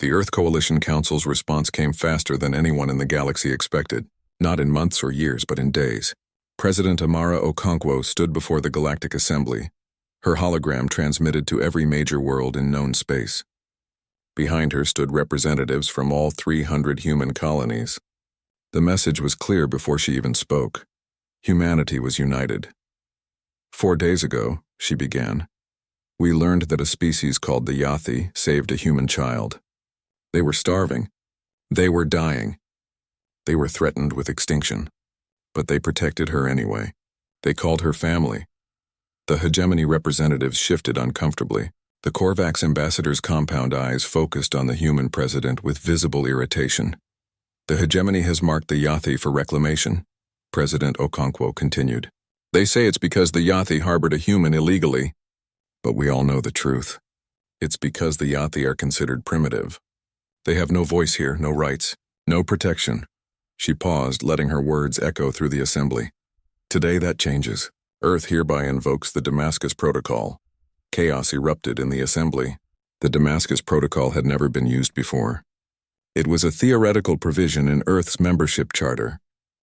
The Earth Coalition Council's response came faster than anyone in the galaxy expected, not in months or years, but in days. President Amara Okonkwo stood before the Galactic Assembly, her hologram transmitted to every major world in known space. Behind her stood representatives from all 300 human colonies. The message was clear before she even spoke. Humanity was united. 4 days ago, she began, we learned that a species called the Yathi saved a human child. They were starving. They were dying. They were threatened with extinction. But they protected her anyway. They called her family. The hegemony representatives shifted uncomfortably. The Korvax ambassador's compound eyes focused on the human president with visible irritation. The hegemony has marked the Yathi for reclamation, President Okonkwo continued. They say it's because the Yathi harbored a human illegally. But we all know the truth. It's because the Yathi are considered primitive. They have no voice here, no rights, no protection. She paused, letting her words echo through the assembly. Today that changes. Earth hereby invokes the Damascus Protocol. Chaos erupted in the assembly. The Damascus Protocol had never been used before. It was a theoretical provision in Earth's membership charter,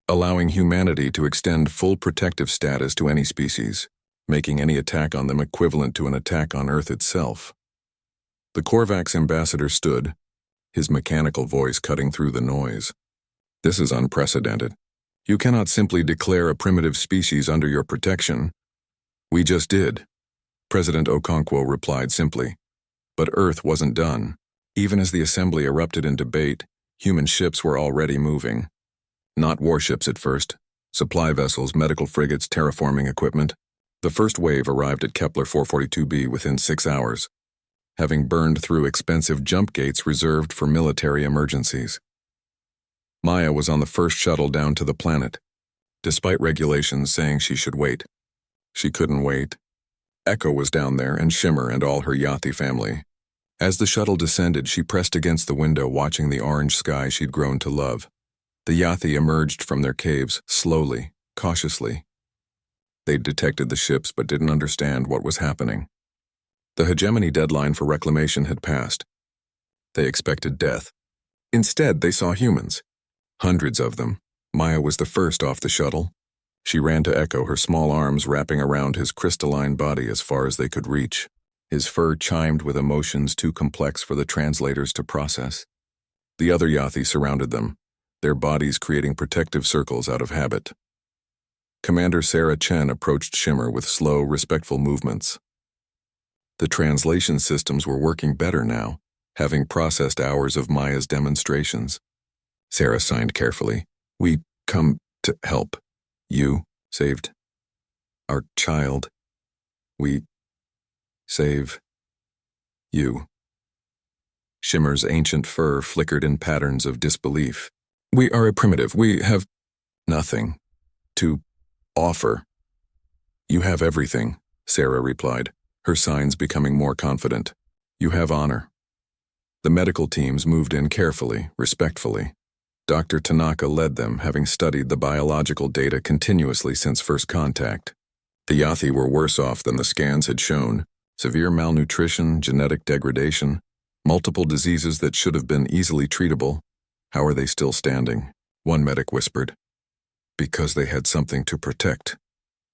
allowing humanity to extend full protective status to any species, making any attack on them equivalent to an attack on Earth itself. The Korvax ambassador stood, his mechanical voice cutting through the noise. This is unprecedented. You cannot simply declare a primitive species under your protection. We just did. President Okonkwo replied simply. But Earth wasn't done. Even as the assembly erupted in debate, human ships were already moving. Not warships at first. Supply vessels, medical frigates, terraforming equipment. The first wave arrived at Kepler 442b within 6 hours, having burned through expensive jump gates reserved for military emergencies. Maya was on the first shuttle down to the planet, despite regulations saying she should wait. She couldn't wait. Echo was down there, and Shimmer and all her Yathi family. As the shuttle descended, she pressed against the window, watching the orange sky she'd grown to love. The Yathi emerged from their caves, slowly, cautiously. They'd detected the ships but didn't understand what was happening. The hegemony deadline for reclamation had passed. They expected death. Instead, they saw humans. Hundreds of them. Maya was the first off the shuttle. She ran to Echo, her small arms wrapping around his crystalline body as far as they could reach. His fur chimed with emotions too complex for the translators to process. The other Yathi surrounded them, their bodies creating protective circles out of habit. Commander Sarah Chen approached Shimmer with slow, respectful movements. The translation systems were working better now, having processed hours of Maya's demonstrations. Sarah signed carefully. We come to help. You saved our child. We save you. Shimmer's ancient fur flickered in patterns of disbelief. We are a primitive. We have nothing to offer. You have everything, Sarah replied, her signs becoming more confident. You have honor. The medical teams moved in carefully, respectfully. Dr. Tanaka led them, having studied the biological data continuously since first contact. The Yathi were worse off than the scans had shown. Severe malnutrition, genetic degradation, multiple diseases that should have been easily treatable. How are they still standing? One medic whispered. Because they had something to protect,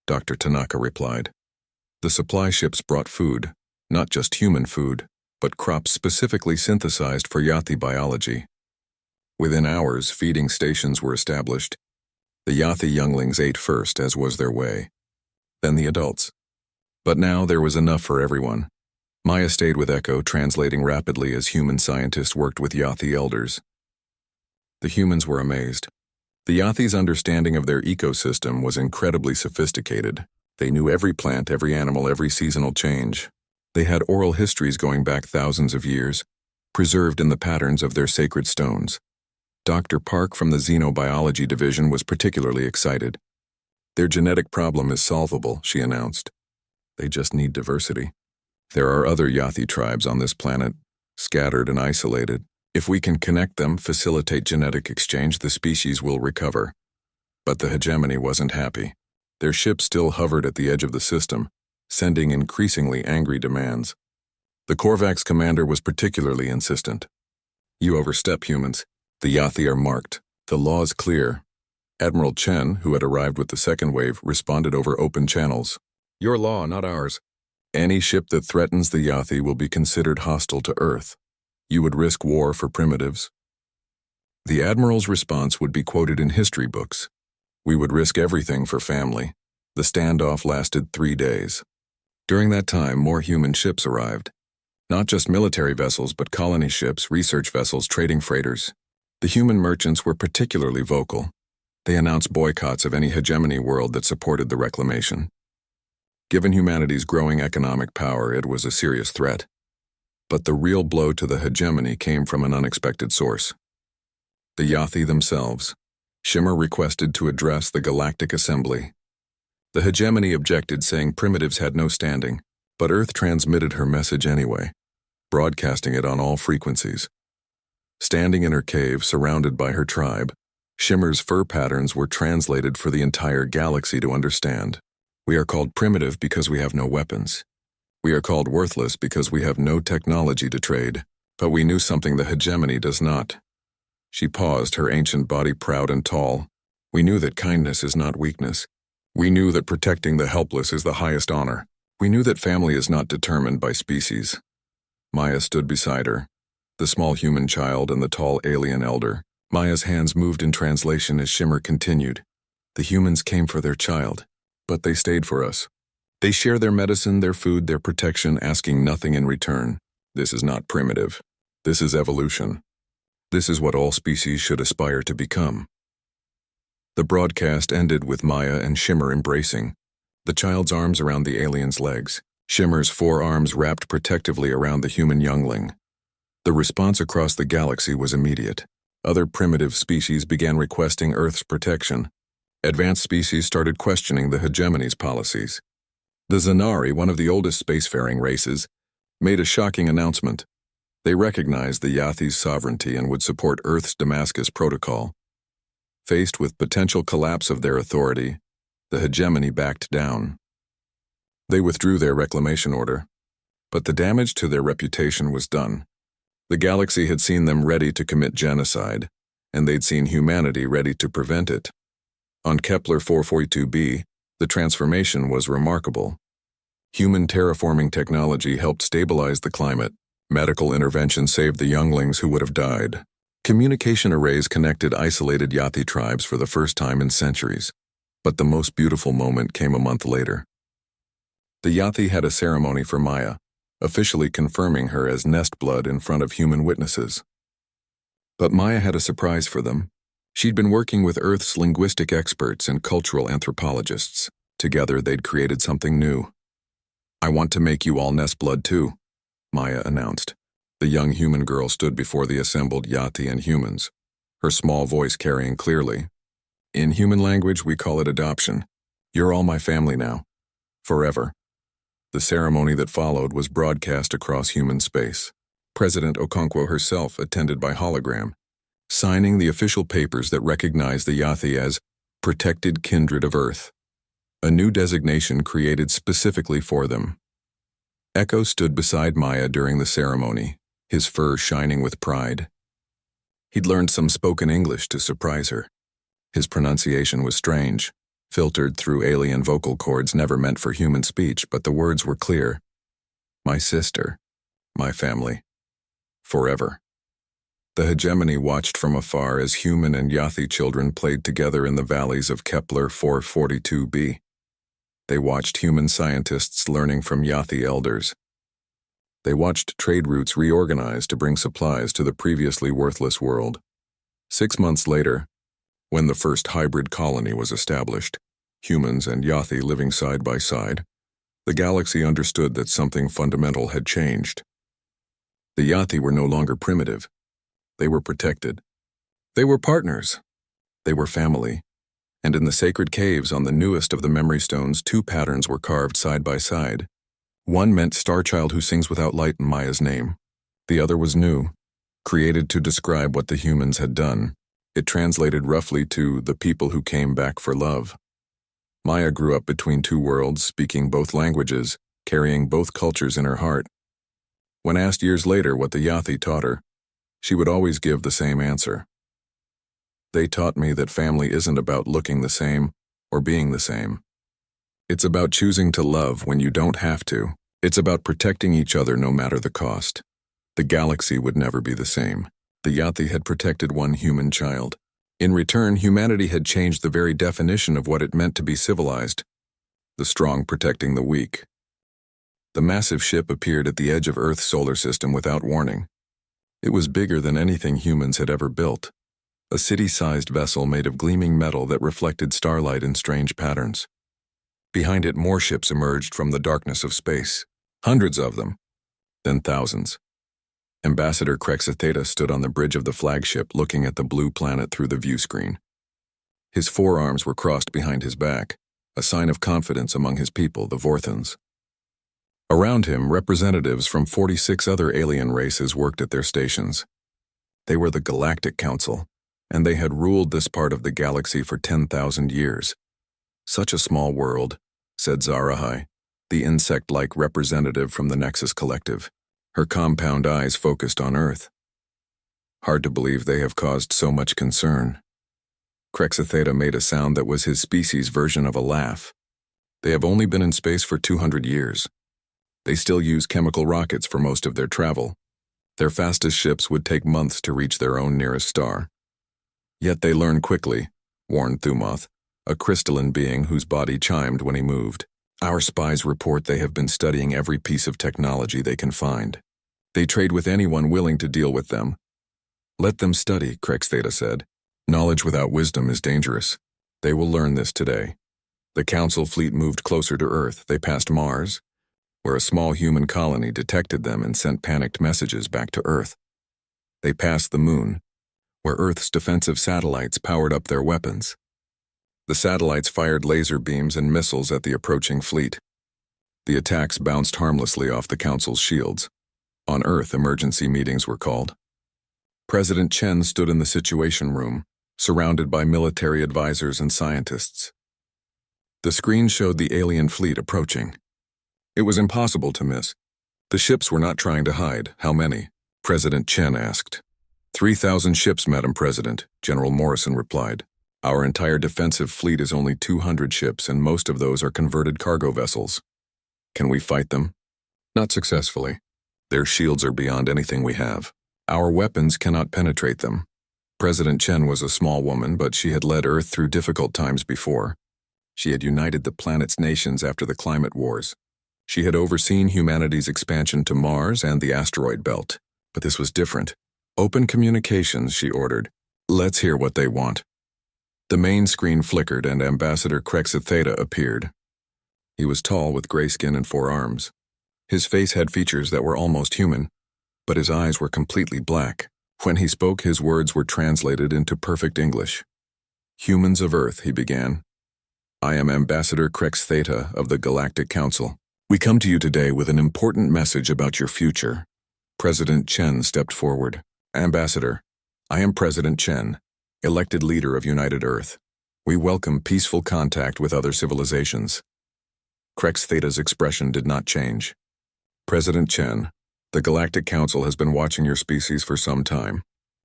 Dr. Tanaka replied. The supply ships brought food, not just human food, but crops specifically synthesized for Yathi biology. Within hours, feeding stations were established. The Yathi younglings ate first, as was their way. Then the adults. But now there was enough for everyone. Maya stayed with Echo, translating rapidly as human scientists worked with Yathi elders. The humans were amazed. The Yathi's understanding of their ecosystem was incredibly sophisticated. They knew every plant, every animal, every seasonal change. They had oral histories going back thousands of years, preserved in the patterns of their sacred stones. Dr. Park from the Xenobiology Division was particularly excited. Their genetic problem is solvable, she announced. They just need diversity. There are other Yathi tribes on this planet, scattered and isolated. If we can connect them, facilitate genetic exchange, the species will recover. But the hegemony wasn't happy. Their ship still hovered at the edge of the system, sending increasingly angry demands. The Korvax commander was particularly insistent. You overstep, humans. The Yathi are marked. The law is clear. Admiral Chen, who had arrived with the second wave, responded over open channels. Your law, not ours. Any ship that threatens the Yathi will be considered hostile to Earth. You would risk war for primitives. The Admiral's response would be quoted in history books. We would risk everything for family. The standoff lasted 3 days. During that time, more human ships arrived. Not just military vessels, but colony ships, research vessels, trading freighters. The human merchants were particularly vocal. They announced boycotts of any hegemony world that supported the reclamation. Given humanity's growing economic power, it was a serious threat. But the real blow to the hegemony came from an unexpected source. The Yathi themselves. Shimmer requested to address the Galactic Assembly. The hegemony objected, saying primitives had no standing, but Earth transmitted her message anyway, broadcasting it on all frequencies. Standing in her cave, surrounded by her tribe, Shimmer's fur patterns were translated for the entire galaxy to understand. We are called primitive because we have no weapons. We are called worthless because we have no technology to trade, but we knew something the hegemony does not. She paused, her ancient body proud and tall. We knew that kindness is not weakness. We knew that protecting the helpless is the highest honor. We knew that family is not determined by species. Maya stood beside her, the small human child and the tall alien elder. Maya's hands moved in translation as Shimmer continued. The humans came for their child, but they stayed for us. They share their medicine, their food, their protection, asking nothing in return. This is not primitive. This is evolution. This is what all species should aspire to become. The broadcast ended with Maya and Shimmer embracing, the child's arms around the alien's legs, Shimmer's forearms wrapped protectively around the human youngling. The response across the galaxy was immediate. Other primitive species began requesting Earth's protection. Advanced species started questioning the hegemony's policies. The Zanari, one of the oldest spacefaring races, made a shocking announcement. They recognized the Yathi's sovereignty and would support Earth's Damascus Protocol. Faced with potential collapse of their authority, the hegemony backed down. They withdrew their reclamation order, but the damage to their reputation was done. The galaxy had seen them ready to commit genocide, and they'd seen humanity ready to prevent it. On Kepler 442b, the transformation was remarkable. Human terraforming technology helped stabilize the climate. Medical intervention saved the younglings who would have died. Communication arrays connected isolated Yathi tribes for the first time in centuries. But the most beautiful moment came a month later. The Yathi had a ceremony for Maya, officially confirming her as nest blood in front of human witnesses. But Maya had a surprise for them. She'd been working with Earth's linguistic experts and cultural anthropologists. Together, they'd created something new. I want to make you all nest blood too, Maya announced. The young human girl stood before the assembled Yathi and humans, her small voice carrying clearly. In human language, we call it adoption. You're all my family now. Forever. The ceremony that followed was broadcast across human space. President Okonkwo herself attended by hologram, signing the official papers that recognized the Yathi as protected kindred of Earth, a new designation created specifically for them. Echo stood beside Maya during the ceremony, his fur shining with pride. He'd learned some spoken English to surprise her. His pronunciation was strange, filtered through alien vocal cords never meant for human speech, but the words were clear. My sister, my family, forever. The hegemony watched from afar as human and Yathi children played together in the valleys of Kepler 442b. They watched human scientists learning from Yathi elders. They watched trade routes reorganize to bring supplies to the previously worthless world. 6 months later, when the first hybrid colony was established, humans and Yathi living side by side, the galaxy understood that something fundamental had changed. The Yathi were no longer primitive. They were protected. They were partners. They were family. And in the sacred caves on the newest of the memory stones, 2 patterns were carved side by side. One meant Starchild who sings without light in Maya's name. The other was new, created to describe what the humans had done. It translated roughly to the people who came back for love. Maya grew up between 2 worlds, speaking both languages, carrying both cultures in her heart. When asked years later what the Yathi taught her, She would always give the same answer. They taught me that family isn't about looking the same or being the same. It's about choosing to love when you don't have to. It's about protecting each other no matter the cost. The galaxy would never be the same. The Yathi had protected one human child. In return, humanity had changed the very definition of what it meant to be civilized. The strong protecting the weak. The massive ship appeared at the edge of Earth's solar system without warning. It was bigger than anything humans had ever built. A city-sized vessel made of gleaming metal that reflected starlight in strange patterns. Behind it, more ships emerged from the darkness of space. Hundreds of them. Then thousands. Ambassador Crexitheta stood on the bridge of the flagship looking at the blue planet through the view screen. His forearms were crossed behind his back, a sign of confidence among his people, the Vorthons. Around him, representatives from 46 other alien races worked at their stations. They were the Galactic Council, and they had ruled this part of the galaxy for 10,000 years. Such a small world, said Zarahai, the insect-like representative from the Nexus Collective. Her compound eyes focused on Earth. Hard to believe they have caused so much concern. Crexitheta made a sound that was his species' version of a laugh. They have only been in space for 200 years. They still use chemical rockets for most of their travel. Their fastest ships would take months to reach their own nearest star. Yet they learn quickly, warned Thumoth, a crystalline being whose body chimed when he moved. Our spies report they have been studying every piece of technology they can find. They trade with anyone willing to deal with them. Let them study, Crexitheta said. Knowledge without wisdom is dangerous. They will learn this today. The Council fleet moved closer to Earth. They passed Mars, where a small human colony detected them and sent panicked messages back to Earth. They passed the Moon, where Earth's defensive satellites powered up their weapons. The satellites fired laser beams and missiles at the approaching fleet. The attacks bounced harmlessly off the Council's shields. On Earth, emergency meetings were called. President Chen stood in the Situation Room, surrounded by military advisors and scientists. The screen showed the alien fleet approaching. It was impossible to miss. The ships were not trying to hide. How many? President Chen asked. 3,000 ships, Madam President, General Morrison replied. Our entire defensive fleet is only 200 ships, and most of those are converted cargo vessels. Can we fight them? Not successfully. Their shields are beyond anything we have. Our weapons cannot penetrate them. President Chen was a small woman, but she had led Earth through difficult times before. She had united the planet's nations after the climate wars. She had overseen humanity's expansion to Mars and the asteroid belt. But this was different. Open communications, she ordered. Let's hear what they want. The main screen flickered and Ambassador Crexitheta appeared. He was tall with gray skin and 4 arms. His face had features that were almost human, but his eyes were completely black. When he spoke, his words were translated into perfect English. Humans of Earth, he began. I am Ambassador Crexitheta of the Galactic Council. We come to you today with an important message about your future. President Chen stepped forward. Ambassador, I am President Chen, elected leader of United Earth. We welcome peaceful contact with other civilizations. Crexitheta's expression did not change. President Chen, the Galactic Council has been watching your species for some time.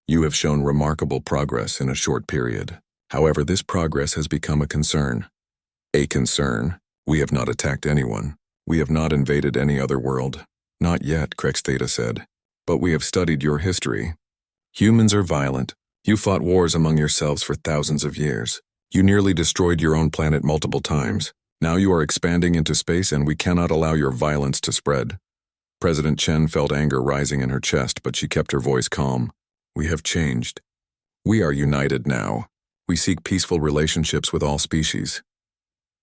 You have shown remarkable progress in a short period. However, this progress has become a concern. A concern? We have not attacked anyone. We have not invaded any other world. Not yet, Crexitheta said. But we have studied your history. Humans are violent. You fought wars among yourselves for thousands of years. You nearly destroyed your own planet multiple times. Now you are expanding into space and we cannot allow your violence to spread. President Chen felt anger rising in her chest, but she kept her voice calm. We have changed. We are united now. We seek peaceful relationships with all species.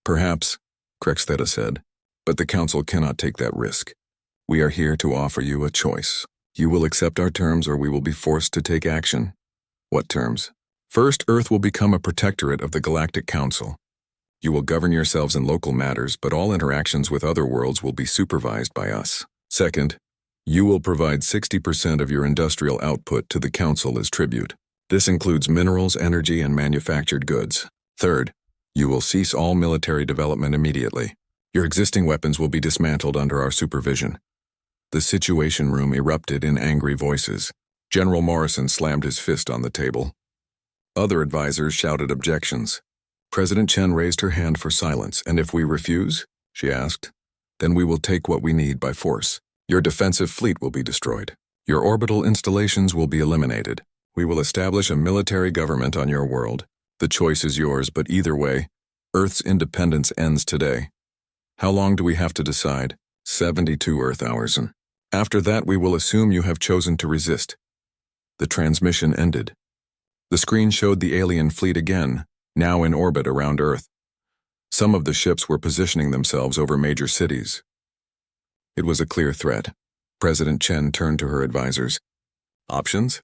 Perhaps, Crexitheta said, but the Council cannot take that risk. We are here to offer you a choice. You will accept our terms or we will be forced to take action. What terms? First, Earth will become a protectorate of the Galactic Council. You will govern yourselves in local matters, but all interactions with other worlds will be supervised by us. Second, you will provide 60% of your industrial output to the Council as tribute. This includes minerals, energy, and manufactured goods. Third, you will cease all military development immediately. Your existing weapons will be dismantled under our supervision. The Situation Room erupted in angry voices. General Morrison slammed his fist on the table. Other advisors shouted objections. President Chen raised her hand for silence. And if we refuse, she asked, then we will take what we need by force. Your defensive fleet will be destroyed. Your orbital installations will be eliminated. We will establish a military government on your world. The choice is yours, but either way, Earth's independence ends today. How long do we have to decide? 72 Earth hours. And after that, we will assume you have chosen to resist. The transmission ended. The screen showed the alien fleet again, now in orbit around Earth. Some of the ships were positioning themselves over major cities. It was a clear threat. President Chen turned to her advisors. Options?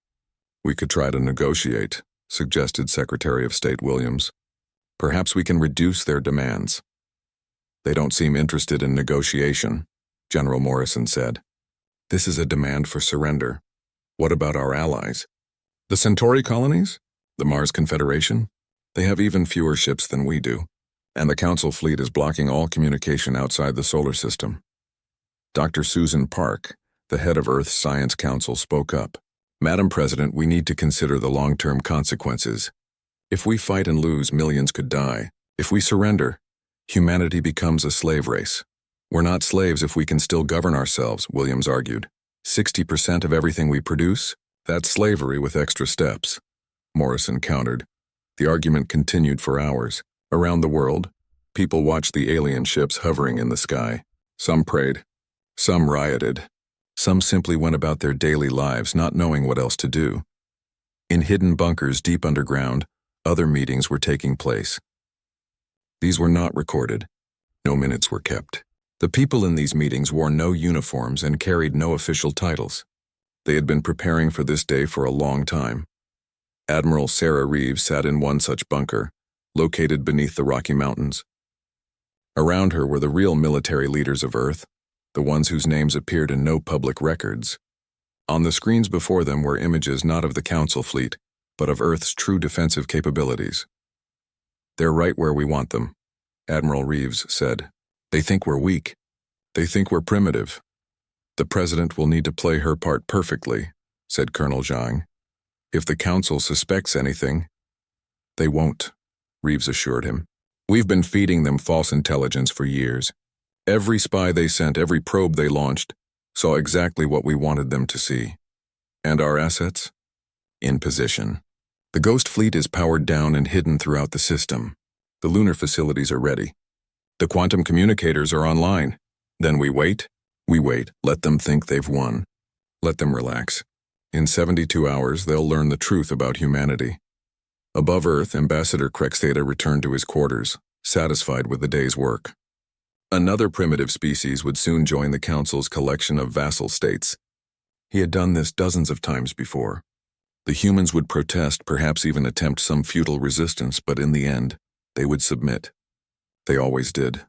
We could try to negotiate, suggested Secretary of State Williams. Perhaps we can reduce their demands. They don't seem interested in negotiation, General Morrison said. This is a demand for surrender. What about our allies? The Centauri colonies? The Mars Confederation? They have even fewer ships than we do, and the Council fleet is blocking all communication outside the solar system. Dr. Susan Park, the head of Earth's Science Council, spoke up. Madam President, we need to consider the long-term consequences. If we fight and lose, millions could die. If we surrender, humanity becomes a slave race. We're not slaves if we can still govern ourselves, Williams argued. 60% of everything we produce? That's slavery with extra steps. Morrison countered. The argument continued for hours. Around the world, people watched the alien ships hovering in the sky. Some prayed. Some rioted. Some simply went about their daily lives not knowing what else to do. In hidden bunkers deep underground, other meetings were taking place. These were not recorded. No minutes were kept. The people in these meetings wore no uniforms and carried no official titles. They had been preparing for this day for a long time. Admiral Sarah Reeves sat in one such bunker, located beneath the Rocky Mountains. Around her were the real military leaders of Earth, the ones whose names appeared in no public records. On the screens before them were images not of the Council fleet, but of Earth's true defensive capabilities. They're right where we want them, Admiral Reeves said. They think we're weak. They think we're primitive. The President will need to play her part perfectly, said Colonel Zhang. If the Council suspects anything, they won't, Reeves assured him. We've been feeding them false intelligence for years. Every spy they sent, every probe they launched, saw exactly what we wanted them to see. And our assets? In position. The Ghost Fleet is powered down and hidden throughout the system. The lunar facilities are ready. The quantum communicators are online. Then we wait. We wait. Let them think they've won. Let them relax. In 72 hours, they'll learn the truth about humanity. Above Earth, Ambassador Krextheta returned to his quarters, satisfied with the day's work. Another primitive species would soon join the Council's collection of vassal states. He had done this dozens of times before. The humans would protest, perhaps even attempt some futile resistance, but in the end, they would submit. They always did.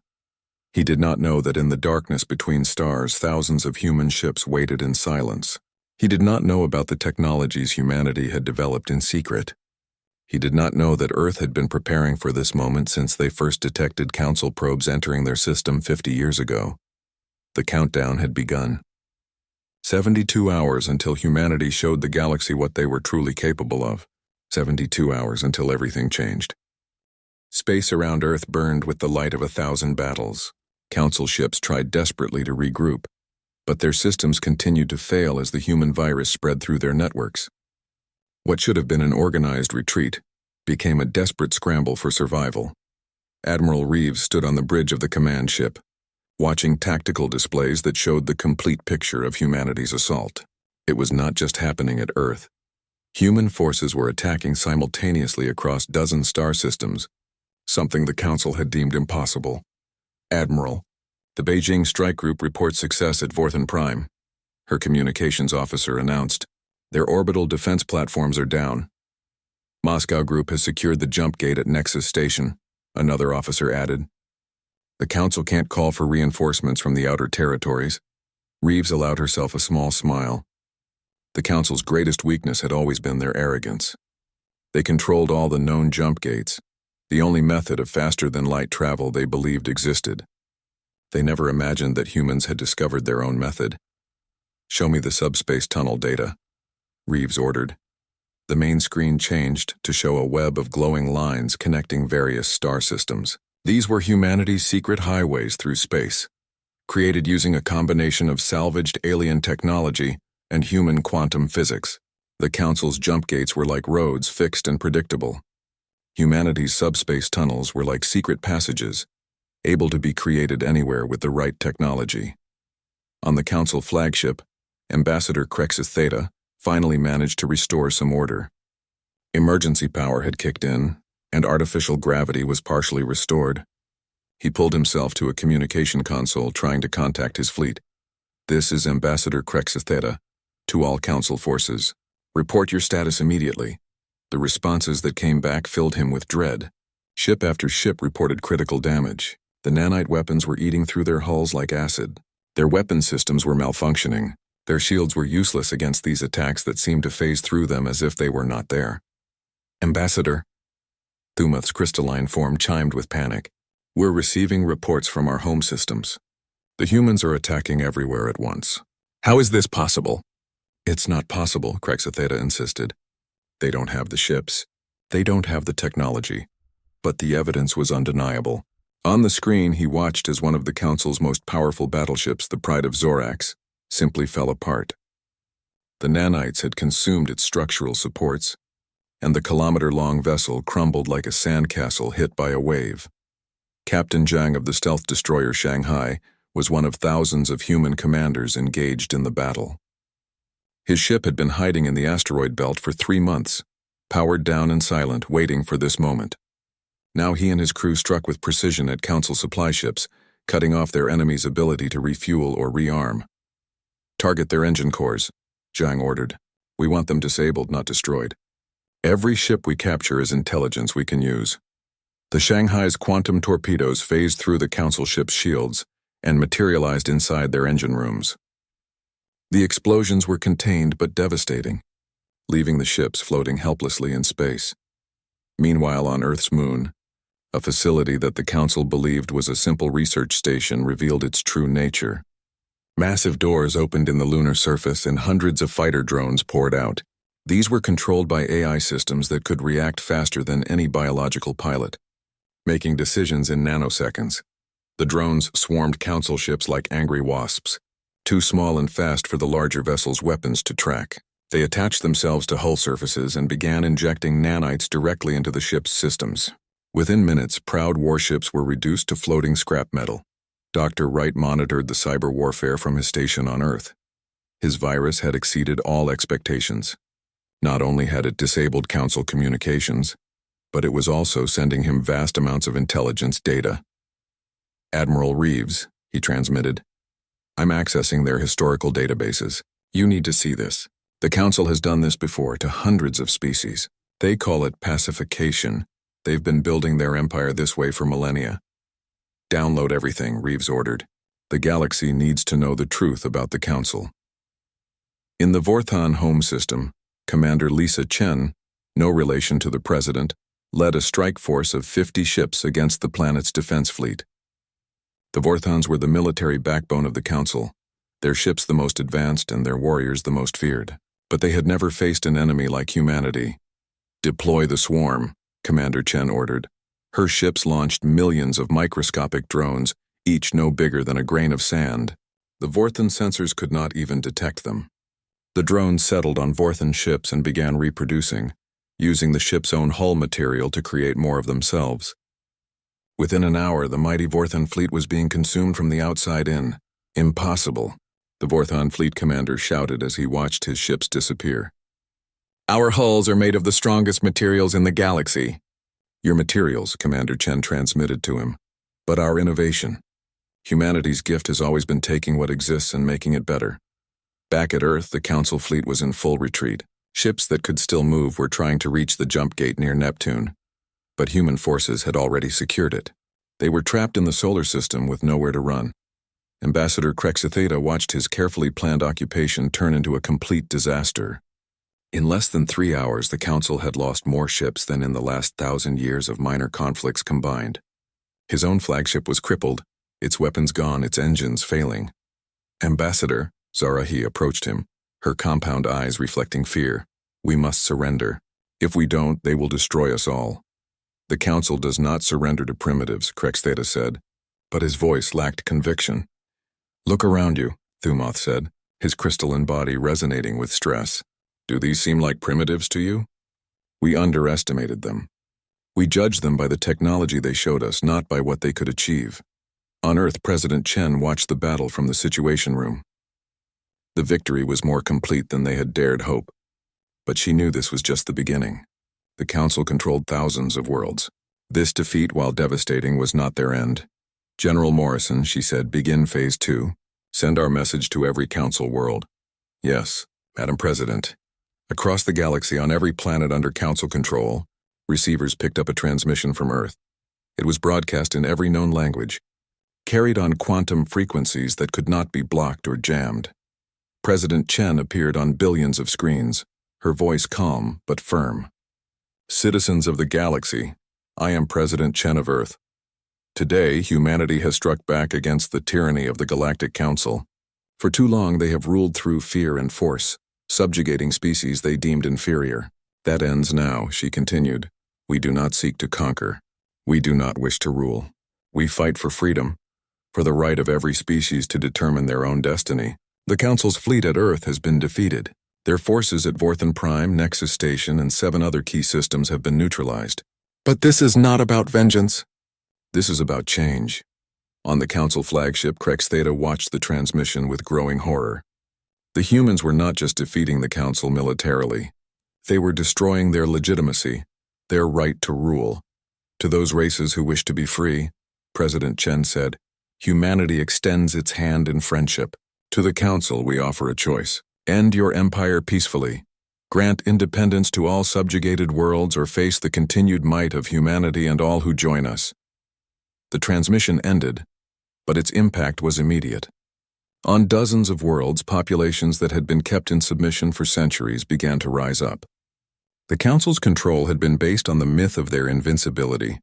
He did not know that in the darkness between stars, thousands of human ships waited in silence. He did not know about the technologies humanity had developed in secret. He did not know that Earth had been preparing for this moment since they first detected Council probes entering their system 50 years ago. The countdown had begun. 72 hours until humanity showed the galaxy what they were truly capable of. 72 hours until everything changed. Space around Earth burned with the light of 1,000 battles. Council ships tried desperately to regroup, but their systems continued to fail as the human virus spread through their networks. What should have been an organized retreat became a desperate scramble for survival. Admiral Reeves stood on the bridge of the command ship, watching tactical displays that showed the complete picture of humanity's assault. It was not just happening at Earth. Human forces were attacking simultaneously across dozens star systems, something the Council had deemed impossible. Admiral, the Beijing strike group reports success at Vorthen Prime, her communications officer announced. Their orbital defense platforms are down. Moscow group has secured the jump gate at Nexus Station, another officer added. The Council can't call for reinforcements from the outer territories. Reeves allowed herself a small smile. The Council's greatest weakness had always been their arrogance. They controlled all the known jump gates, the only method of faster-than-light travel they believed existed. They never imagined that humans had discovered their own method. Show me the subspace tunnel data. Reeves ordered. The main screen changed to show a web of glowing lines connecting various star systems. These were humanity's secret highways through space, created using a combination of salvaged alien technology and human quantum physics. The Council's jump gates were like roads, fixed and predictable. Humanity's subspace tunnels were like secret passages, able to be created anywhere with the right technology. On the Council flagship, Ambassador Crexus Theta finally managed to restore some order. Emergency power had kicked in, and artificial gravity was partially restored. He pulled himself to a communication console trying to contact his fleet. "This is Ambassador Crexus Theta. To all Council forces. Report your status immediately." The responses that came back filled him with dread. Ship after ship reported critical damage. The nanite weapons were eating through their hulls like acid. Their weapon systems were malfunctioning. Their shields were useless against these attacks that seemed to phase through them as if they were not there. "Ambassador," Thumoth's crystalline form chimed with panic. "We're receiving reports from our home systems. The humans are attacking everywhere at once. How is this possible?" "It's not possible," Crexus Theta insisted. "They don't have the ships. They don't have the technology." But the evidence was undeniable. On the screen, he watched as one of the Council's most powerful battleships, the Pride of Zorax, simply fell apart. The nanites had consumed its structural supports, and the kilometer-long vessel crumbled like a sandcastle hit by a wave. Captain Zhang of the stealth destroyer Shanghai was one of thousands of human commanders engaged in the battle. His ship had been hiding in the asteroid belt for 3 months, powered down and silent, waiting for this moment. Now he and his crew struck with precision at Council supply ships, cutting off their enemy's ability to refuel or rearm. "Target their engine cores," Zhang ordered. "We want them disabled, not destroyed. Every ship we capture is intelligence we can use." The Shanghai's quantum torpedoes phased through the Council ship's shields and materialized inside their engine rooms. The explosions were contained but devastating, leaving the ships floating helplessly in space. Meanwhile, on Earth's moon, a facility that the Council believed was a simple research station revealed its true nature. Massive doors opened in the lunar surface and hundreds of fighter drones poured out. These were controlled by AI systems that could react faster than any biological pilot, making decisions in nanoseconds. The drones swarmed Council ships like angry wasps, too small and fast for the larger vessel's weapons to track. They attached themselves to hull surfaces and began injecting nanites directly into the ship's systems. Within minutes, proud warships were reduced to floating scrap metal. Dr. Wright monitored the cyber warfare from his station on Earth. His virus had exceeded all expectations. Not only had it disabled Council communications, but it was also sending him vast amounts of intelligence data. "Admiral Reeves," he transmitted. "I'm accessing their historical databases. You need to see this. The Council has done this before to hundreds of species. They call it pacification. They've been building their empire this way for millennia." "Download everything," Reeves ordered. "The galaxy needs to know the truth about the Council." In the Vorthon home system, Commander Lisa Chen, no relation to the President, led a strike force of 50 ships against the planet's defense fleet. The Vorthons were the military backbone of the Council, their ships the most advanced and their warriors the most feared. But they had never faced an enemy like humanity. "Deploy the swarm," Commander Chen ordered. Her ships launched millions of microscopic drones, each no bigger than a grain of sand. The Vorthon sensors could not even detect them. The drones settled on Vorthon ships and began reproducing, using the ship's own hull material to create more of themselves. Within an hour, the mighty Vorthon fleet was being consumed from the outside in. "Impossible," the Vorthon fleet commander shouted as he watched his ships disappear. "Our hulls are made of the strongest materials in the galaxy." "Your materials," Commander Chen transmitted to him, "but our innovation. Humanity's gift has always been taking what exists and making it better." Back at Earth, the Council fleet was in full retreat. Ships that could still move were trying to reach the jump gate near Neptune, but human forces had already secured it. They were trapped in the solar system with nowhere to run. Ambassador Crexus Theta watched his carefully planned occupation turn into a complete disaster. In less than 3 hours, the Council had lost more ships than in the last 1,000 years of minor conflicts combined. His own flagship was crippled, its weapons gone, its engines failing. "Ambassador," Zarahi approached him. her compound eyes reflecting fear. "We must surrender. If we don't, they will destroy us all." "The Council does not surrender to primitives," Krextheta said, but his voice lacked conviction. "Look around you," Thumoth said, his crystalline body resonating with stress. "Do these seem like primitives to you? We underestimated them. We judged them by the technology they showed us, not by what they could achieve." On Earth, President Chen watched the battle from the Situation Room. The victory was more complete than they had dared hope. But she knew this was just the beginning. The Council controlled thousands of worlds. This defeat, while devastating, was not their end. "General Morrison," she said, "begin Phase 2. Send our message to every Council world." "Yes, Madam President." Across the galaxy, on every planet under Council control, receivers picked up a transmission from Earth. It was broadcast in every known language, carried on quantum frequencies that could not be blocked or jammed. President Chen appeared on billions of screens, her voice calm but firm. "Citizens of the galaxy, I am President Chen of Earth. Today, humanity has struck back against the tyranny of the Galactic Council. For too long, they have ruled through fear and force, subjugating species they deemed inferior. That ends now," she continued. "We do not seek to conquer. We do not wish to rule. We fight for freedom, for the right of every species to determine their own destiny. The Council's fleet at Earth has been defeated. Their forces at Vorthan Prime, Nexus Station, and 7 other key systems have been neutralized. But this is not about vengeance. This is about change." On the Council flagship, Krextheta watched the transmission with growing horror. The humans were not just defeating the Council militarily. They were destroying their legitimacy, their right to rule. "To those races who wish to be free," President Chen said, "humanity extends its hand in friendship. To the Council, we offer a choice. End your empire peacefully. Grant independence to all subjugated worlds, or face the continued might of humanity and all who join us." The transmission ended, but its impact was immediate. On dozens of worlds, populations that had been kept in submission for centuries began to rise up. The Council's control had been based on the myth of their invincibility.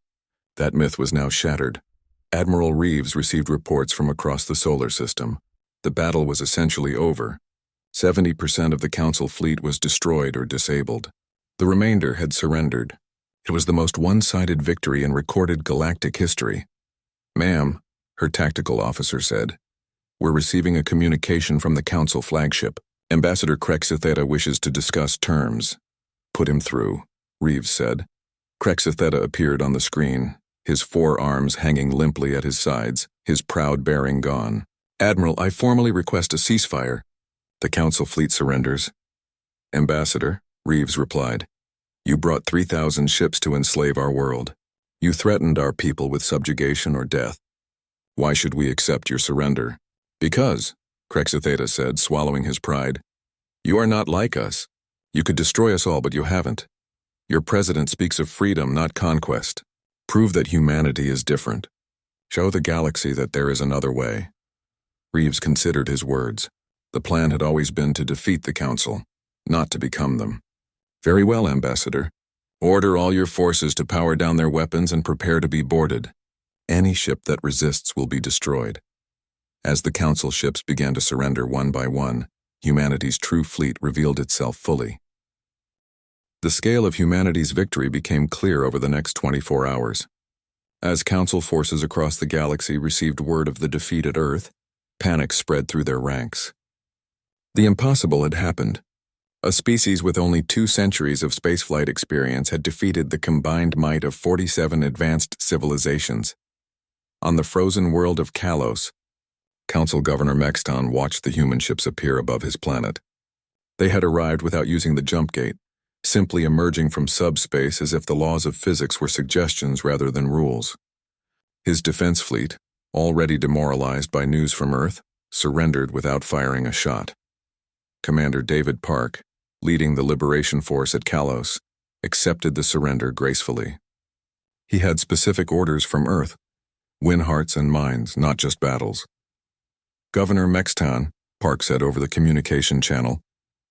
That myth was now shattered. Admiral Reeves received reports from across the solar system. The battle was essentially over. 70% of the Council fleet was destroyed or disabled. The remainder had surrendered. It was the most one-sided victory in recorded galactic history. "Ma'am," her tactical officer said, "we're receiving a communication from the Council flagship. Ambassador Krextheta wishes to discuss terms." "Put him through," Reeves said. Krextheta appeared on the screen, his 4 arms hanging limply at his sides, his proud bearing gone. "Admiral, I formally request a ceasefire. The Council fleet surrenders." "Ambassador," Reeves replied, "you brought 3,000 ships to enslave our world. You threatened our people with subjugation or death. Why should we accept your surrender?" "Because," Krextheta said, swallowing his pride, "you are not like us. You could destroy us all, but you haven't. Your president speaks of freedom, not conquest. Prove that humanity is different. Show the galaxy that there is another way." Reeves considered his words. The plan had always been to defeat the Council, not to become them. "Very well, Ambassador. Order all your forces to power down their weapons and prepare to be boarded. Any ship that resists will be destroyed." As the Council ships began to surrender one by one, humanity's true fleet revealed itself fully. The scale of humanity's victory became clear over the next 24 hours. As Council forces across the galaxy received word of the defeat at Earth, panic spread through their ranks. The impossible had happened. A species with only 2 centuries of spaceflight experience had defeated the combined might of 47 advanced civilizations. On the frozen world of Kalos, Council Governor Mexton watched the human ships appear above his planet. They had arrived without using the jump gate, simply emerging from subspace as if the laws of physics were suggestions rather than rules. His defense fleet, already demoralized by news from Earth, surrendered without firing a shot. Commander David Park, leading the Liberation Force at Kalos, accepted the surrender gracefully. He had specific orders from Earth: win hearts and minds, not just battles. "Governor Mexton," Park said over the communication channel,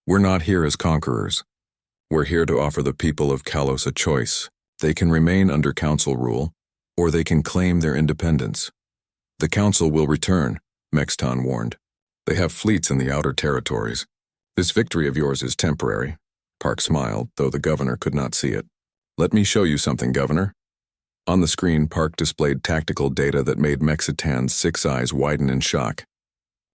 "we're not here as conquerors. We're here to offer the people of Kalos a choice. They can remain under Council rule, or they can claim their independence. The Council will return," Mexton warned. "They have fleets in the outer territories. This victory of yours is temporary. Park smiled, though the governor could not see it. Let me show you something, Governor. On the screen, Park displayed tactical data that made Mexitan's 6 eyes widen in shock.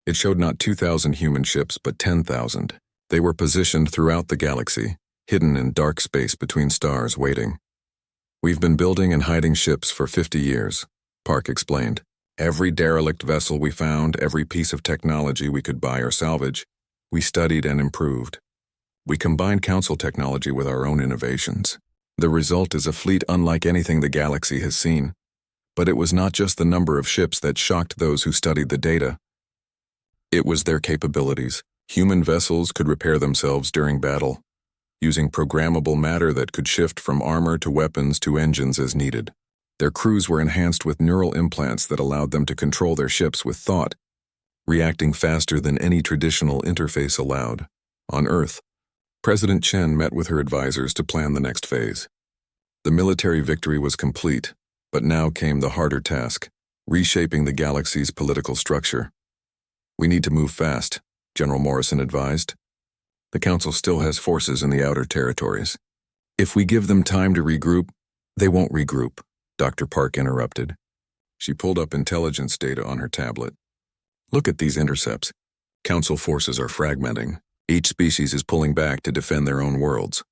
It showed not 2,000 human ships, but 10,000. They were positioned throughout the galaxy, hidden in dark space between stars, waiting. We've been building and hiding ships for 50 years, Park explained. Every derelict vessel we found, every piece of technology we could buy or salvage, we studied and improved. We combined Council technology with our own innovations. The result is a fleet unlike anything the galaxy has seen. But it was not just the number of ships that shocked those who studied the data. It was their capabilities. Human vessels could repair themselves during battle, using programmable matter that could shift from armor to weapons to engines as needed. Their crews were enhanced with neural implants that allowed them to control their ships with thought, reacting faster than any traditional interface allowed. On Earth, President Chen met with her advisors to plan the next phase. The military victory was complete, but now came the harder task, reshaping the galaxy's political structure. We need to move fast, General Morrison advised. The Council still has forces in the outer territories. If we give them time to regroup, they won't regroup, Dr. Park interrupted. She pulled up intelligence data on her tablet. Look at these intercepts. Council forces are fragmenting. Each species is pulling back to defend their own worlds.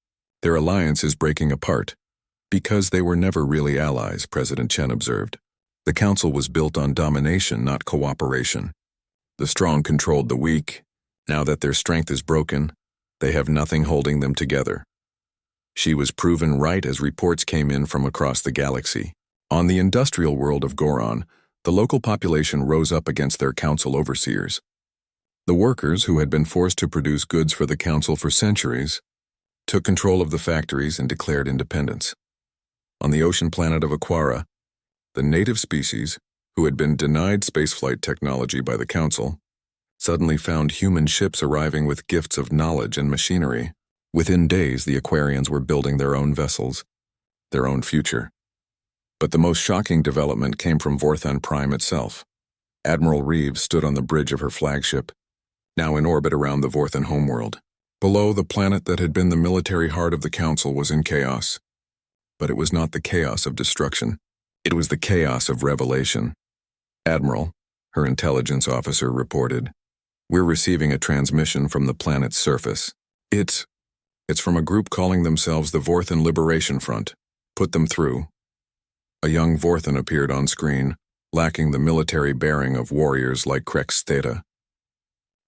Their alliance is breaking apart. Because they were never really allies, President Chen observed. The Council was built on domination, not cooperation. The strong controlled the weak. Now that their strength is broken, they have nothing holding them together. She was proven right as reports came in from across the galaxy. On the industrial world of Goron, the local population rose up against their Council overseers. The workers, who had been forced to produce goods for the Council for centuries, took control of the factories and declared independence. On the ocean planet of Aquara, the native species, who had been denied spaceflight technology by the Council, suddenly found human ships arriving with gifts of knowledge and machinery. Within days, the Aquarians were building their own vessels, their own future. But the most shocking development came from Vorthan Prime itself. Admiral Reeves stood on the bridge of her flagship, now in orbit around the Vorthan homeworld. Below, the planet that had been the military heart of the Council was in chaos. But it was not the chaos of destruction. It was the chaos of revelation. Admiral, her intelligence officer reported, "We're receiving a transmission from the planet's surface. It's from a group calling themselves the Vorthan Liberation Front. Put them through." A young Vorthan appeared on screen, lacking the military bearing of warriors like Krex Theta.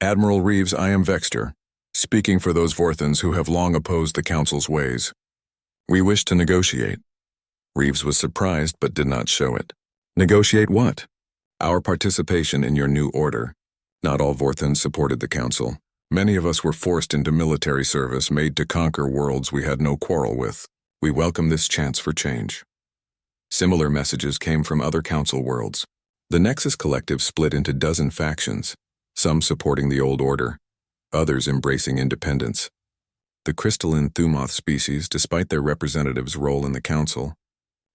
"Admiral Reeves, I am Vexter, speaking for those Vorthans who have long opposed the Council's ways. We wish to negotiate." Reeves was surprised but did not show it. "Negotiate what?" "Our participation in your new order." Not all Vorthans supported the Council. Many of us were forced into military service, made to conquer worlds we had no quarrel with. We welcome this chance for change. Similar messages came from other Council worlds. The Nexus Collective split into dozen factions, some supporting the old order, others embracing independence. The crystalline Thumoth species, despite their representatives' role in the Council,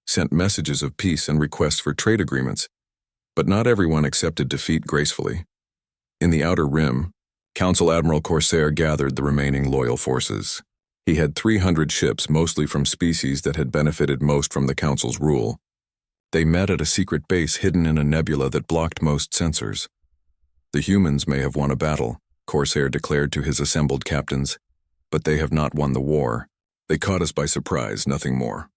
sent messages of peace and requests for trade agreements, but not everyone accepted defeat gracefully. In the Outer Rim, Council Admiral Corsair gathered the remaining loyal forces. He had 300 ships, mostly from species that had benefited most from the Council's rule. They met at a secret base hidden in a nebula that blocked most sensors. "The humans may have won a battle," Corsair declared to his assembled captains, "but they have not won the war. They caught us by surprise, nothing more.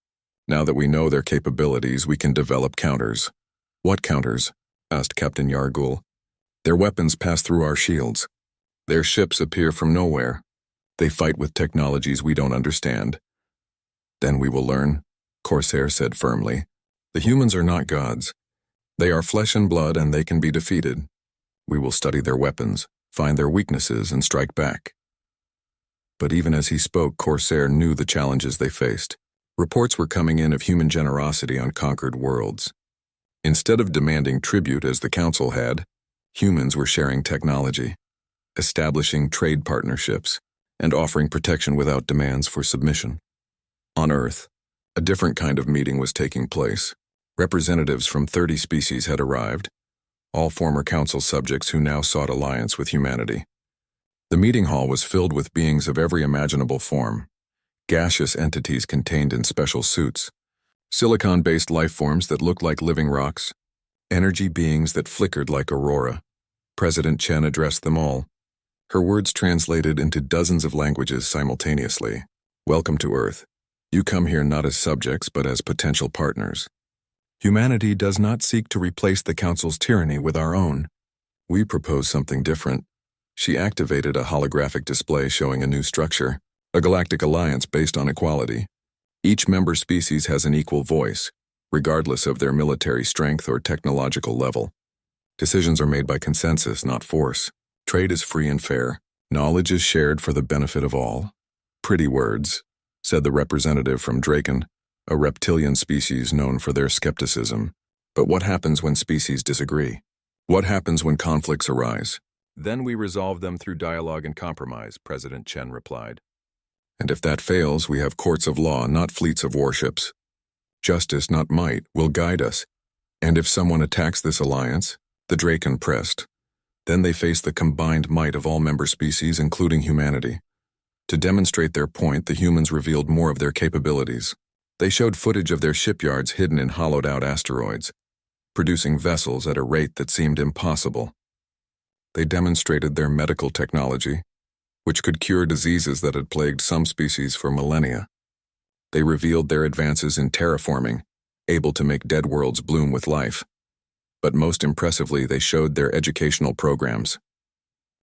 Now that we know their capabilities, we can develop counters." "What counters?" asked Captain Yargul. "Their weapons pass through our shields. Their ships appear from nowhere. They fight with technologies we don't understand." "Then we will learn," Corsair said firmly. "The humans are not gods. They are flesh and blood, and they can be defeated. We will study their weapons, find their weaknesses, and strike back." But even as he spoke, Corsair knew the challenges they faced. Reports were coming in of human generosity on conquered worlds. Instead of demanding tribute as the Council had, humans were sharing technology, establishing trade partnerships, and offering protection without demands for submission. On Earth, a different kind of meeting was taking place. Representatives from 30 species had arrived, all former Council subjects who now sought alliance with humanity. The meeting hall was filled with beings of every imaginable form, gaseous entities contained in special suits, silicon-based life forms that looked like living rocks, energy beings that flickered like aurora. President Chen addressed them all. Her words translated into dozens of languages simultaneously. Welcome to Earth. You come here not as subjects but as potential partners. Humanity does not seek to replace the Council's tyranny with our own. We propose something different. She activated a holographic display showing a new structure, a galactic alliance based on equality. Each member species has an equal voice, regardless of their military strength or technological level. Decisions are made by consensus, not force. Trade is free and fair. Knowledge is shared for the benefit of all. Pretty words, said the representative from Draken, a reptilian species known for their skepticism. But what happens when species disagree? What happens when conflicts arise? Then we resolve them through dialogue and compromise, President Chen replied. And if that fails, we have courts of law, not fleets of warships. Justice, not might, will guide us. And if someone attacks this alliance, the Draken pressed, then they face the combined might of all member species, including humanity. To demonstrate their point, the humans revealed more of their capabilities. They showed footage of their shipyards hidden in hollowed-out asteroids, producing vessels at a rate that seemed impossible. They demonstrated their medical technology, which could cure diseases that had plagued some species for millennia. They revealed their advances in terraforming, able to make dead worlds bloom with life. But most impressively, they showed their educational programs.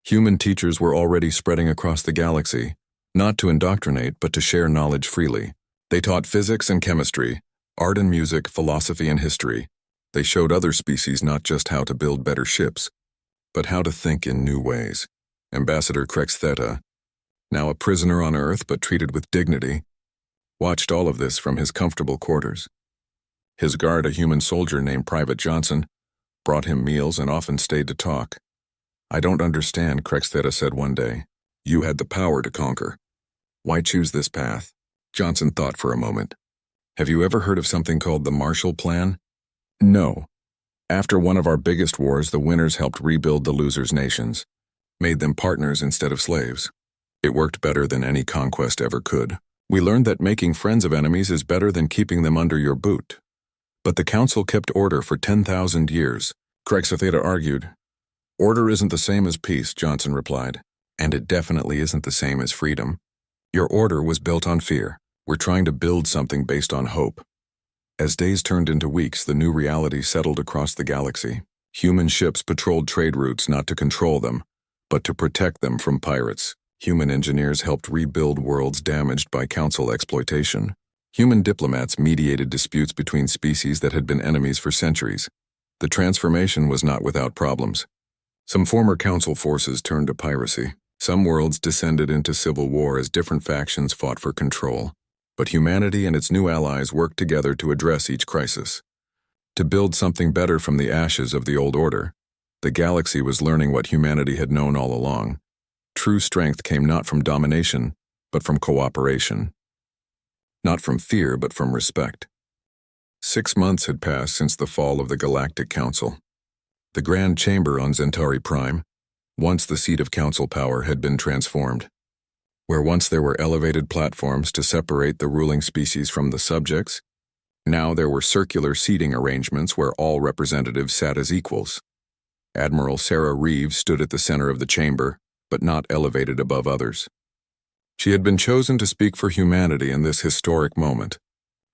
Human teachers were already spreading across the galaxy, not to indoctrinate but to share knowledge freely. They taught physics and chemistry, art and music, philosophy and history. They showed other species not just how to build better ships, but how to think in new ways. Ambassador Crex Theta, now a prisoner on Earth but treated with dignity, watched all of this from his comfortable quarters. His guard, a human soldier named Private Johnson, brought him meals and often stayed to talk. I don't understand, Crex Theta said one day. You had the power to conquer. Why choose this path? Johnson thought for a moment. Have you ever heard of something called the Marshall Plan? No. After one of our biggest wars, the winners helped rebuild the losers' nations, made them partners instead of slaves. It worked better than any conquest ever could. We learned that making friends of enemies is better than keeping them under your boot. But the Council kept order for 10,000 years, Crex Theta argued. Order isn't the same as peace, Johnson replied. And it definitely isn't the same as freedom. Your order was built on fear. We're trying to build something based on hope. As days turned into weeks, the new reality settled across the galaxy. Human ships patrolled trade routes not to control them, but to protect them from pirates. Human engineers helped rebuild worlds damaged by Council exploitation. Human diplomats mediated disputes between species that had been enemies for centuries. The transformation was not without problems. Some former Council forces turned to piracy. Some worlds descended into civil war as different factions fought for control. But humanity and its new allies worked together to address each crisis. To build something better from the ashes of the old order, the galaxy was learning what humanity had known all along. True strength came not from domination, but from cooperation. Not from fear, but from respect. 6 months had passed since the fall of the Galactic Council. The Grand Chamber on Centauri Prime, once the seat of Council power, had been transformed. Where once there were elevated platforms to separate the ruling species from the subjects, now there were circular seating arrangements where all representatives sat as equals. Admiral Sarah Reeves stood at the center of the chamber, but not elevated above others. She had been chosen to speak for humanity in this historic moment,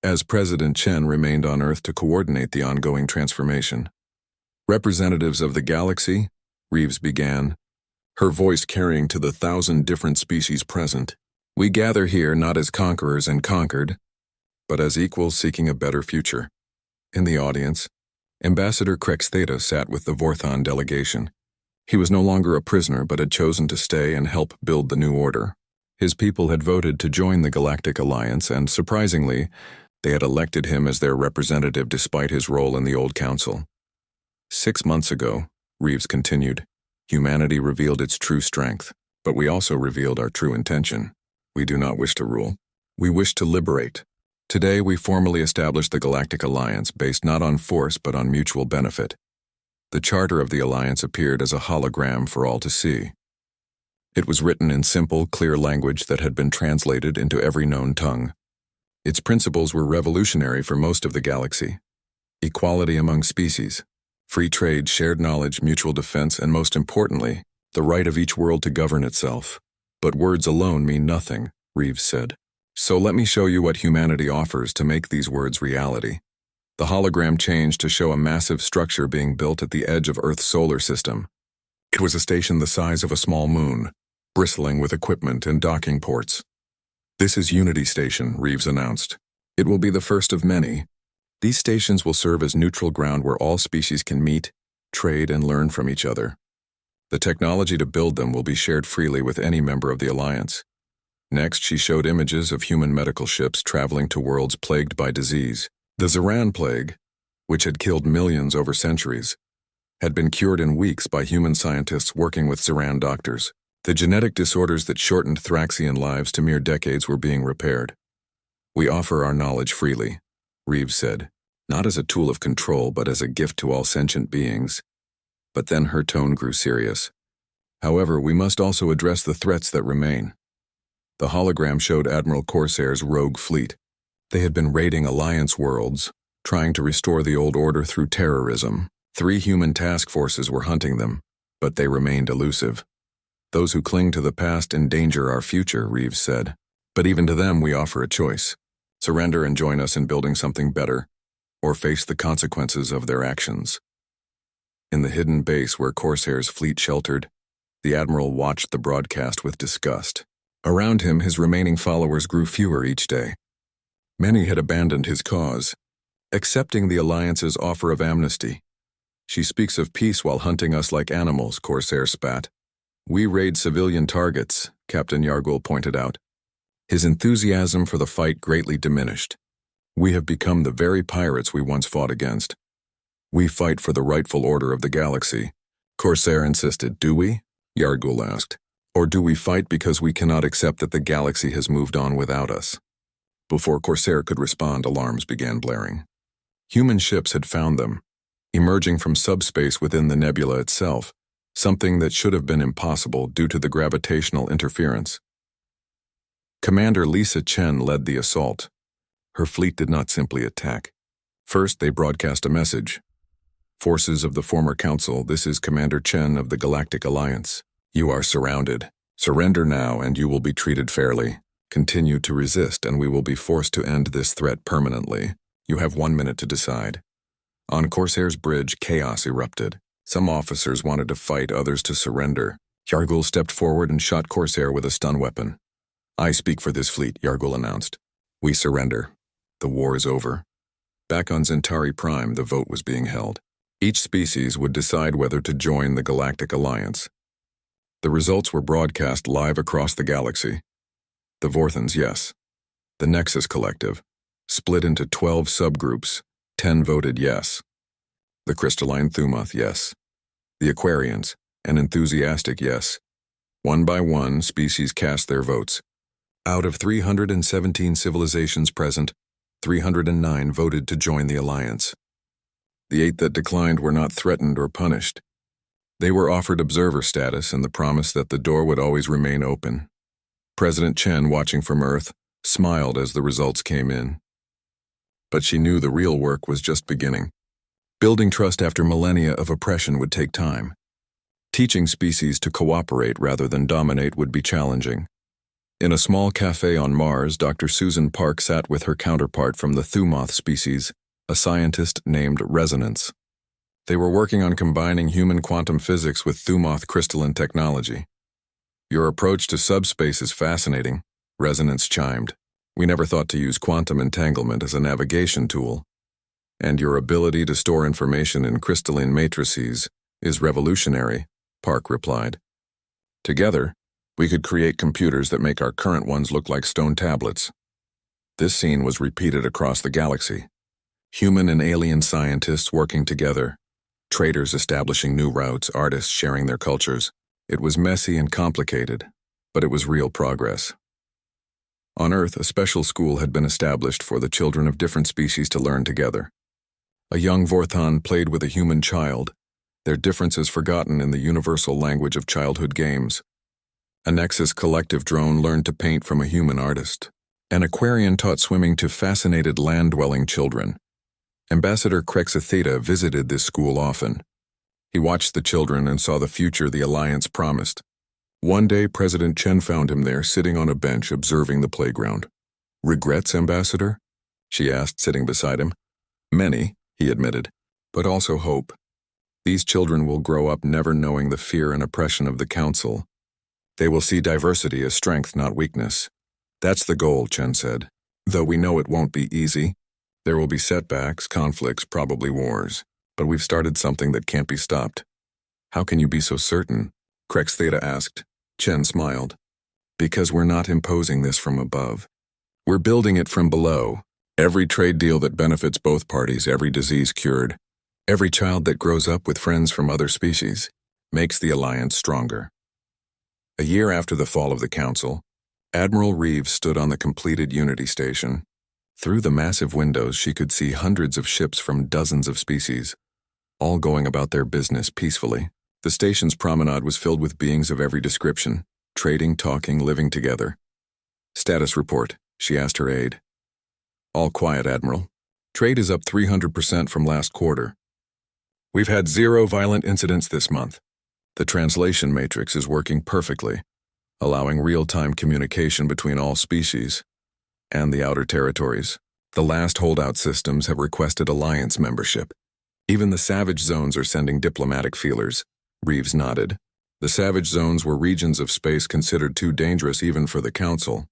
as President Chen remained on Earth to coordinate the ongoing transformation. Representatives of the galaxy, Reeves began, her voice carrying to the 1,000 different species present. We gather here not as conquerors and conquered, but as equals seeking a better future. In the audience, Ambassador Crex Theta sat with the Vorthon delegation. He was no longer a prisoner but had chosen to stay and help build the new order. His people had voted to join the Galactic Alliance and, surprisingly, they had elected him as their representative despite his role in the old council. 6 months ago, Reeves continued, humanity revealed its true strength, but we also revealed our true intention. We do not wish to rule. We wish to liberate. Today we formally established the Galactic Alliance based not on force but on mutual benefit. The charter of the Alliance appeared as a hologram for all to see. It was written in simple, clear language that had been translated into every known tongue. Its principles were revolutionary for most of the galaxy. Equality among species, free trade, shared knowledge, mutual defense, and most importantly, the right of each world to govern itself. But words alone mean nothing, Reeves said. So let me show you what humanity offers to make these words reality. The hologram changed to show a massive structure being built at the edge of Earth's solar system. It was a station the size of a small moon, bristling with equipment and docking ports. This is Unity Station, Reeves announced. It will be the first of many. These stations will serve as neutral ground where all species can meet, trade, and learn from each other. The technology to build them will be shared freely with any member of the Alliance. Next, she showed images of human medical ships traveling to worlds plagued by disease. The Zaran plague, which had killed millions over centuries, had been cured in weeks by human scientists working with Zaran doctors. The genetic disorders that shortened Thraxian lives to mere decades were being repaired. We offer our knowledge freely, Reeves said, not as a tool of control but as a gift to all sentient beings. But then her tone grew serious. However, we must also address the threats that remain. The hologram showed Admiral Corsair's rogue fleet. They had been raiding Alliance worlds, trying to restore the old order through terrorism. 3 human task forces were hunting them, but they remained elusive. Those who cling to the past endanger our future, Reeves said. But even to them we offer a choice. Surrender and join us in building something better, or face the consequences of their actions. In the hidden base where Corsair's fleet sheltered, the Admiral watched the broadcast with disgust. Around him, his remaining followers grew fewer each day. Many had abandoned his cause, accepting the Alliance's offer of amnesty. She speaks of peace while hunting us like animals, Corsair spat. We raid civilian targets, Captain Yargul pointed out. His enthusiasm for the fight greatly diminished. We have become the very pirates we once fought against. We fight for the rightful order of the galaxy, Corsair insisted. Do we? Yargul asked. Or do we fight because we cannot accept that the galaxy has moved on without us? Before Corsair could respond, alarms began blaring. Human ships had found them, emerging from subspace within the nebula itself, something that should have been impossible due to the gravitational interference. Commander Lisa Chen led the assault. Her fleet did not simply attack. First, they broadcast a message. Forces of the former Council, this is Commander Chen of the Galactic Alliance. You are surrounded. Surrender now and you will be treated fairly. Continue to resist and we will be forced to end this threat permanently. You have 1 minute to decide. On Corsair's bridge, chaos erupted. Some officers wanted to fight, others to surrender. Yargul stepped forward and shot Corsair with a stun weapon. I speak for this fleet, Yargul announced. We surrender. The war is over. Back on Zentari Prime, the vote was being held. Each species would decide whether to join the Galactic Alliance. The results were broadcast live across the galaxy. The Vorthans, yes. The Nexus Collective, split into 12 subgroups, 10 voted yes. The Crystalline Thumoth, yes. The Aquarians, an enthusiastic yes. One by one, species cast their votes. Out of 317 civilizations present, 309 voted to join the Alliance. The 8 that declined were not threatened or punished. They were offered observer status and the promise that the door would always remain open. President Chen, watching from Earth, smiled as the results came in. But she knew the real work was just beginning. Building trust after millennia of oppression would take time. Teaching species to cooperate rather than dominate would be challenging. In a small cafe on Mars, Dr. Susan Park sat with her counterpart from the Thumoth species, a scientist named Resonance. They were working on combining human quantum physics with Thumoth crystalline technology. Your approach to subspace is fascinating, Resonance chimed. We never thought to use quantum entanglement as a navigation tool. And your ability to store information in crystalline matrices is revolutionary, Park replied. Together, we could create computers that make our current ones look like stone tablets. This scene was repeated across the galaxy. Human and alien scientists working together, traders establishing new routes, artists sharing their cultures. It was messy and complicated, but it was real progress. On Earth, a special school had been established for the children of different species to learn together. A young Vorthon played with a human child, their differences forgotten in the universal language of childhood games. A Nexus collective drone learned to paint from a human artist. An Aquarian taught swimming to fascinated land-dwelling children. Ambassador Crexa Theta visited this school often. He watched the children and saw the future the Alliance promised. One day, President Chen found him there, sitting on a bench observing the playground. "Regrets, Ambassador?" she asked, sitting beside him. "Many," he admitted, "but also hope. These children will grow up never knowing the fear and oppression of the Council. They will see diversity as strength, not weakness. That's the goal," Chen said. "Though we know it won't be easy. There will be setbacks, conflicts, probably wars. But we've started something that can't be stopped." "How can you be so certain?" Crex Theta asked. Chen smiled. "Because we're not imposing this from above. We're building it from below. Every trade deal that benefits both parties, every disease cured, every child that grows up with friends from other species, makes the Alliance stronger." A year after the fall of the Council, Admiral Reeves stood on the completed Unity Station. Through the massive windows, she could see hundreds of ships from dozens of species, all going about their business peacefully. The station's promenade was filled with beings of every description, trading, talking, living together. "Status report," she asked her aide. "All quiet, Admiral. Trade is up 300% from last quarter. We've had 0 violent incidents this month. The translation matrix is working perfectly, allowing real-time communication between all species and the outer territories. The last holdout systems have requested Alliance membership. Even the Savage Zones are sending diplomatic feelers." Reeves nodded. The Savage Zones were regions of space considered too dangerous even for the Council.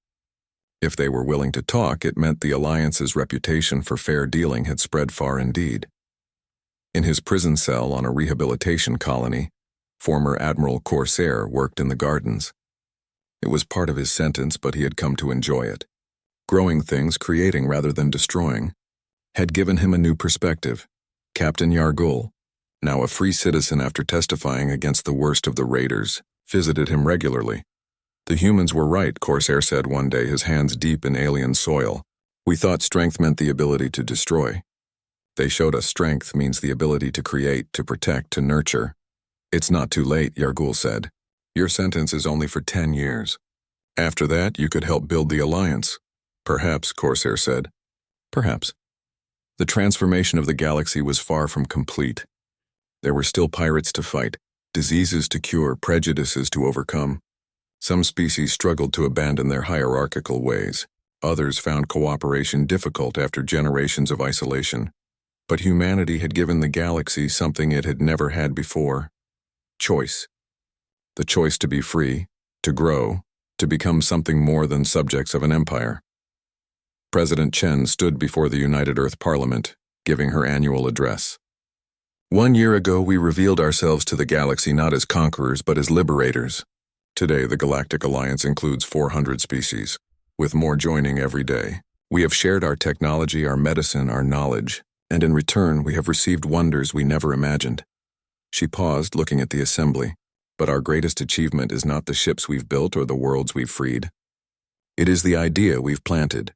If they were willing to talk, it meant the Alliance's reputation for fair dealing had spread far indeed. In his prison cell on a rehabilitation colony, former Admiral Corsair worked in the gardens. It was part of his sentence, but he had come to enjoy it. Growing things, creating rather than destroying, had given him a new perspective. Captain Yargul, now a free citizen after testifying against the worst of the raiders, visited him regularly. "The humans were right," Corsair said one day, his hands deep in alien soil. "We thought strength meant the ability to destroy. They showed us strength means the ability to create, to protect, to nurture." "It's not too late," Yargul said. "Your sentence is only for 10 years. After that, you could help build the Alliance." "Perhaps," Corsair said. "Perhaps." The transformation of the galaxy was far from complete. There were still pirates to fight, diseases to cure, prejudices to overcome. Some species struggled to abandon their hierarchical ways. Others found cooperation difficult after generations of isolation. But humanity had given the galaxy something it had never had before: choice. The choice to be free, to grow, to become something more than subjects of an empire. President Chen stood before the United Earth Parliament, giving her annual address. "1 year ago, we revealed ourselves to the galaxy not as conquerors but as liberators. Today, the Galactic Alliance includes 400 species, with more joining every day. We have shared our technology, our medicine, our knowledge, and in return, we have received wonders we never imagined." She paused, looking at the assembly. "But our greatest achievement is not the ships we've built or the worlds we've freed. It is the idea we've planted.